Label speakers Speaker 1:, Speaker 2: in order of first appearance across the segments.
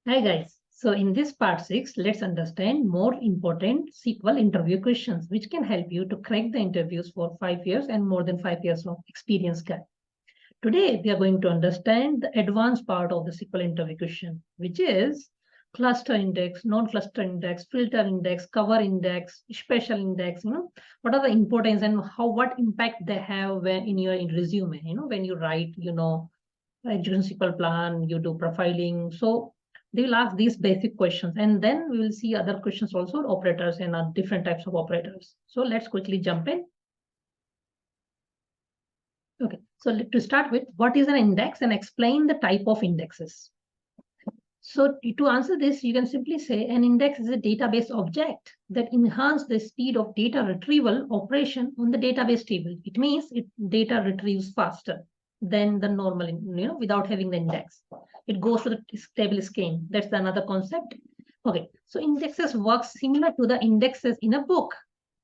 Speaker 1: Hi guys. So in this part 6, let's understand more important SQL interview questions which can help you to crack the interviews for 5 years and more than 5 years of experience guy. Today we are going to understand the advanced part of the SQL interview question, which is cluster index, non-cluster index, filter index, cover index, special index, what are the importance and what impact they have when in your resume, when you write, education SQL plan, you do profiling. So they will ask these basic questions, and then we will see other questions also, operators and different types of operators. So let's quickly jump in. Okay, so to start with, what is an index and explain the type of indexes. So to answer this, you can simply say an index is a database object that enhances the speed of data retrieval operation on the database table. It means data retrieves faster than the normal, without having the index. It goes to the table scan. That's another concept. Okay, so indexes work similar to the indexes in a book.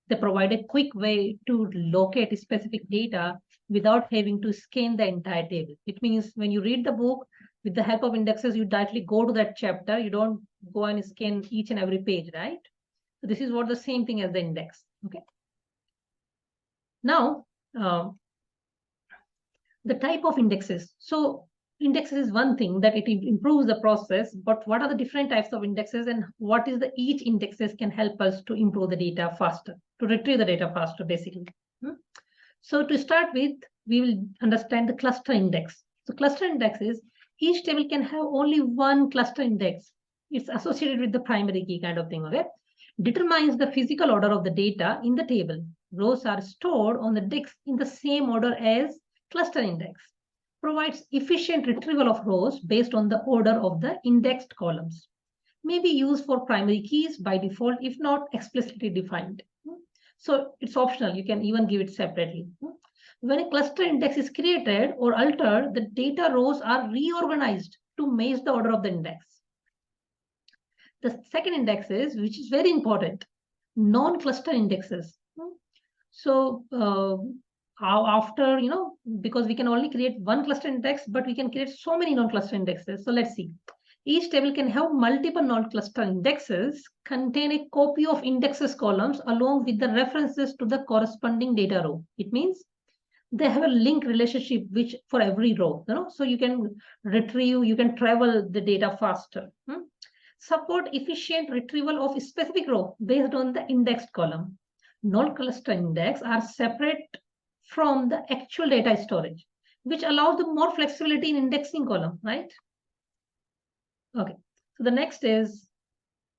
Speaker 1: They provide a quick way to locate specific data without having to scan the entire table. It means when you read the book, with the help of indexes, you directly go to that chapter. You don't go and scan each and every page, right? So this is what the same thing as the index. Okay. Now, the type of indexes. So indexes is one thing that it improves the process, but what are the different types of indexes and what is the each indexes can help us to improve the data faster, to retrieve the data faster, basically. So to start with, we will understand the cluster index. So cluster index is each table can have only one cluster index. It's associated with the primary key kind of thing, okay? Determines the physical order of the data in the table. Rows are stored on the disk in the same order as cluster index. Provides efficient retrieval of rows based on the order of the indexed columns. May be used for primary keys by default if not explicitly defined. So it's optional. You can even give it separately. When a cluster index is created or altered, the data rows are reorganized to match the order of the index. The second index is, which is very important, non-cluster indexes. So after, because we can only create one cluster index, but we can create so many non-cluster indexes. So let's see. Each table can have multiple non-cluster indexes, contain a copy of indexes columns along with the references to the corresponding data row. It means they have a link relationship which for every row, so you can retrieve, you can travel the data faster. Support efficient retrieval of a specific row based on the indexed column. Non-cluster index are separate from the actual data storage, which allows the more flexibility in indexing column, right? Okay, so the next is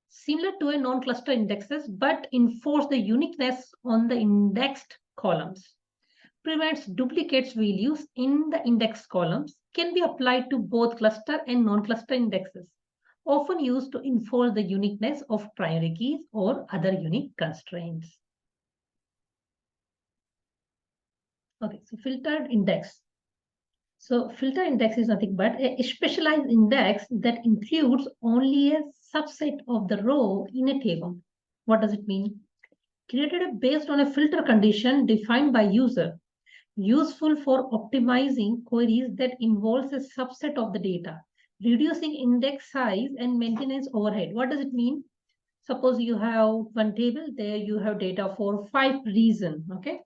Speaker 1: similar to a non-cluster indexes, but enforce the uniqueness on the indexed columns. Prevents duplicates values in the index columns, can be applied to both cluster and non-cluster indexes, often used to enforce the uniqueness of primary keys or other unique constraints. Okay, so filtered index. So filter index is nothing but a specialized index that includes only a subset of the row in a table. What does it mean? Created based on a filter condition defined by user. Useful for optimizing queries that involves a subset of the data, reducing index size and maintenance overhead. What does it mean? Suppose you have one table, there you have data for 5 regions, okay?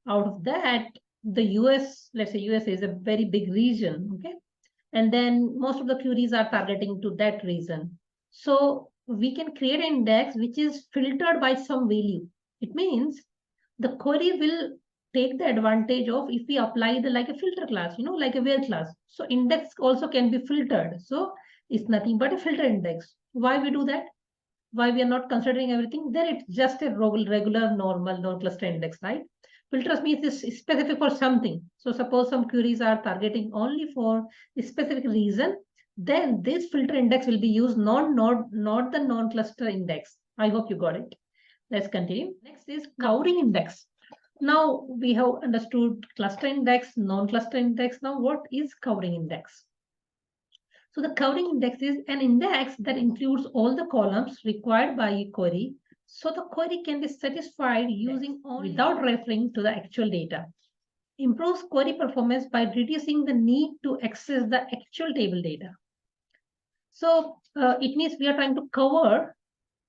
Speaker 1: Out of that, the US, let's say US is a very big region, okay? And then most of the queries are targeting to that region. So we can create an index which is filtered by some value. It means the query will take the advantage of if we apply the like a filter class, like a where class. So index also can be filtered. So it's nothing but a filter index. Why we do that? Why we are not considering everything? Then it's just a regular normal non-cluster index, right? Filters means it's specific for something. So suppose some queries are targeting only for a specific reason, then this filter index will be used, not the non-cluster index. I hope you got it. Let's continue. Next is covering index. Now we have understood cluster index, non-cluster index. Now what is covering index? So the covering index is an index that includes all the columns required by a query. So the query can be satisfied using only without referring to the actual data. Improves query performance by reducing the need to access the actual table data. So it means we are trying to cover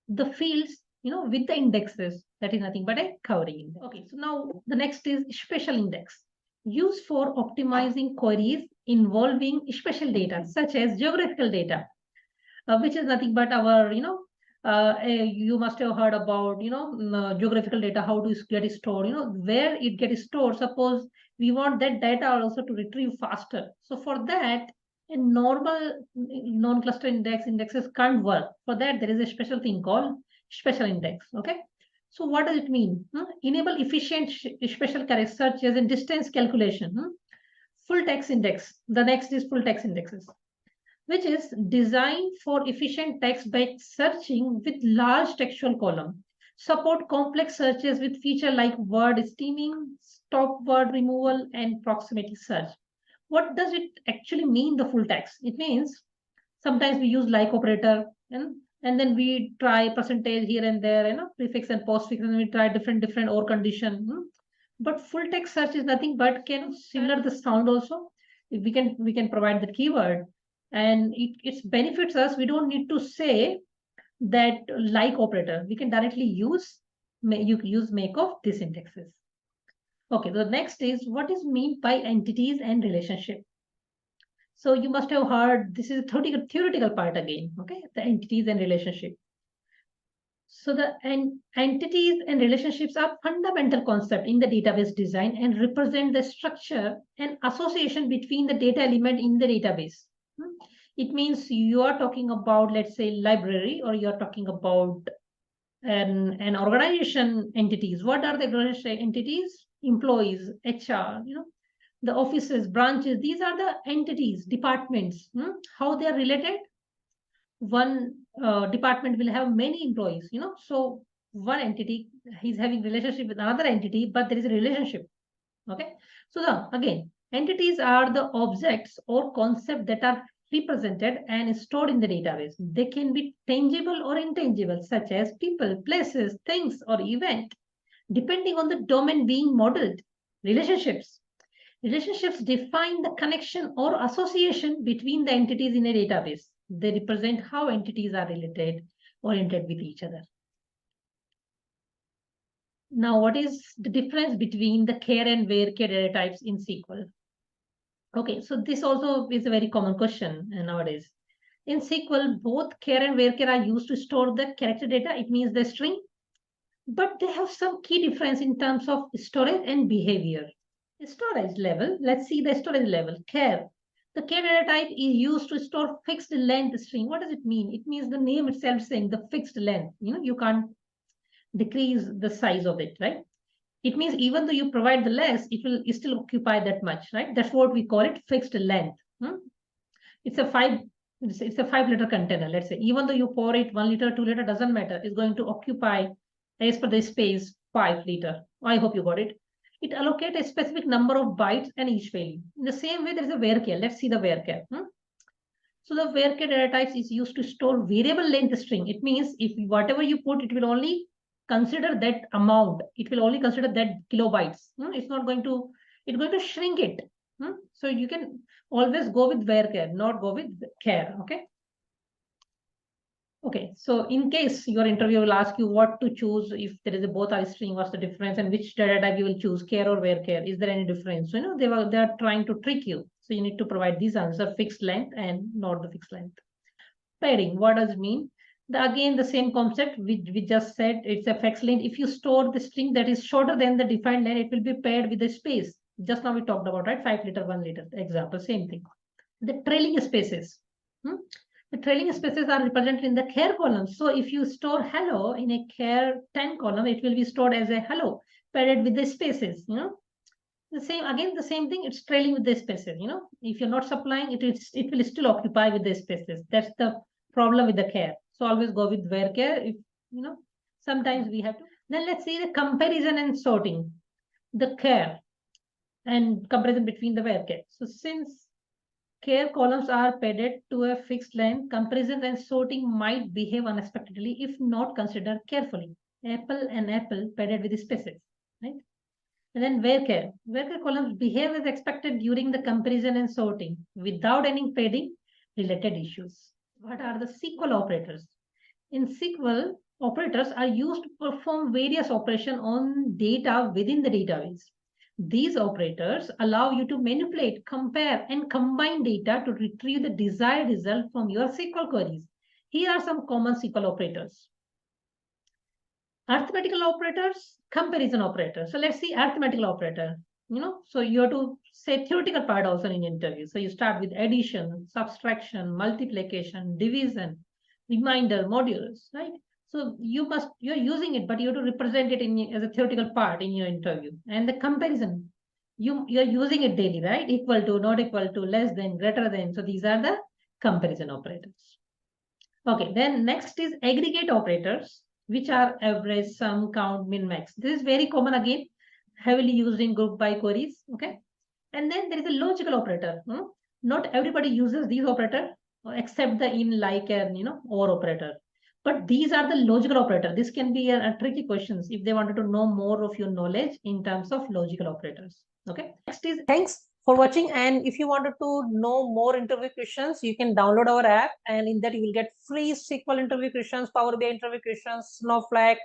Speaker 1: the fields, with the indexes. That is nothing but a covering index. Okay, so now the next is special index, used for optimizing queries involving special data, such as geographical data, which is nothing but our, you must have heard about, geographical data, how to get it stored, where it gets stored. Suppose we want that data also to retrieve faster. So for that, a normal non-cluster indexes can't work. For that, there is a special thing called special index. Okay. So what does it mean? Enable efficient special searches and distance calculation. Full text index. The next is full text indexes, which is designed for efficient text-based searching with large textual column. Support complex searches with feature like word steaming, stop word removal, and proximity search. What does it actually mean, the full text? It means sometimes we use like operator, and then we try percentage here and there, prefix and postfix, and we try different or condition. But full text search is nothing but similar the sound also. If we can provide the keyword, and it benefits us. We don't need to say that like operator. We can directly use make of these indexes. Okay, the next is what is meant by entities and relationship. So you must have heard, this is a theoretical part again, okay, the entities and relationship. So the entities and relationships are fundamental concept in the database design and represent the structure and association between the data element in the database. It means you are talking about, let's say, library, or you are talking about an organization entities. What are the organization entities? Employees, HR, the offices, branches. These are the entities, departments. How they are related? One department will have many employees, so one entity is having relationship with another entity, but there is a relationship. Okay, so again, entities are the objects or concepts that are represented and stored in the database. They can be tangible or intangible, such as people, places, things, or event, depending on the domain being modeled. Relationships define the connection or association between the entities in a database. They represent how entities are oriented with each other. Now, what is the difference between the char and where char data types in SQL? Okay, so this also is a very common question nowadays. In SQL, both char and where char are used to store the character data. It means the string, but they have some key difference in terms of storage and behavior. Storage level, let's see the storage level. Char. The char data type is used to store fixed length string. What does it mean? It means the name itself saying the fixed length. You can't decrease the size of it, right? It means even though you provide the less, it will still occupy that much, right? That's what we call it fixed length. It's a 5-liter container. Let's say even though you pour it 1 liter, 2 liter, doesn't matter. It's going to occupy, as per the space, 5 liter. I hope you got it. It allocates a specific number of bytes and each value. In the same way, there is a varchar. Let's see the varchar. So the varchar data types is used to store variable length string. It means if whatever you put, it will only consider that amount. It will only consider that kilobytes. It's not going to, it's going to shrink it. So you can always go with varchar, not go with char. Okay. Okay, so in case your interview will ask you what to choose, if there is a both are string, what's the difference, and which data type you will choose, char or varchar, is there any difference? So, they are trying to trick you. So you need to provide these answers, fixed length and not the fixed length. Padding, what does it mean? Again, the same concept we just said, it's a fixed length. If you store the string that is shorter than the defined length, it will be paired with the space. Just now we talked about, right? 5 liter, 1 liter, example, same thing. The trailing spaces. The trailing spaces are represented in the char column. So if you store hello in a char 10 column, it will be stored as a hello, paired with the spaces, The same thing, it's trailing with the spaces, If you're not supplying, it will still occupy with the spaces. That's the problem with the char. So always go with varchar. If, sometimes we have to. Then let's see the comparison and sorting. The char and comparison between the varchar. So since char columns are padded to a fixed length, comparison and sorting might behave unexpectedly if not considered carefully. Apple and apple padded with spaces, right? And then varchar columns behave as expected during the comparison and sorting without any padding related issues. What are the SQL operators? In SQL, operators are used to perform various operations on data within the database. These operators allow you to manipulate, compare, and combine data to retrieve the desired result from your SQL queries. Here are some common SQL operators. Arithmetical operators, comparison operators. So let's see arithmetical operator. So you have to say theoretical part also in interview. So you start with addition, subtraction, multiplication, division, remainder, modulus, right? So you're using it, but you have to represent it as a theoretical part in your interview. And the comparison, you're using it daily, right? Equal to, not equal to, less than, greater than. So these are the comparison operators. Okay, then next is aggregate operators, which are average, sum, count, min, max. This is very common again, heavily used in group by queries. Okay, and then there is a logical operator. Not everybody uses these operator except the in, like, and or operator. But these are the logical operator. This can be a tricky questions if they wanted to know more of your knowledge in terms of logical operators. Okay, next is thanks for watching, and if you wanted to know more interview questions, you can download our app, and in that you will get free SQL interview questions, Power BI interview questions, Snowflake,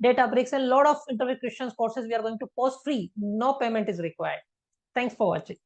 Speaker 1: Databricks, and a lot of interview questions courses we are going to post free. No payment is required. Thanks for watching.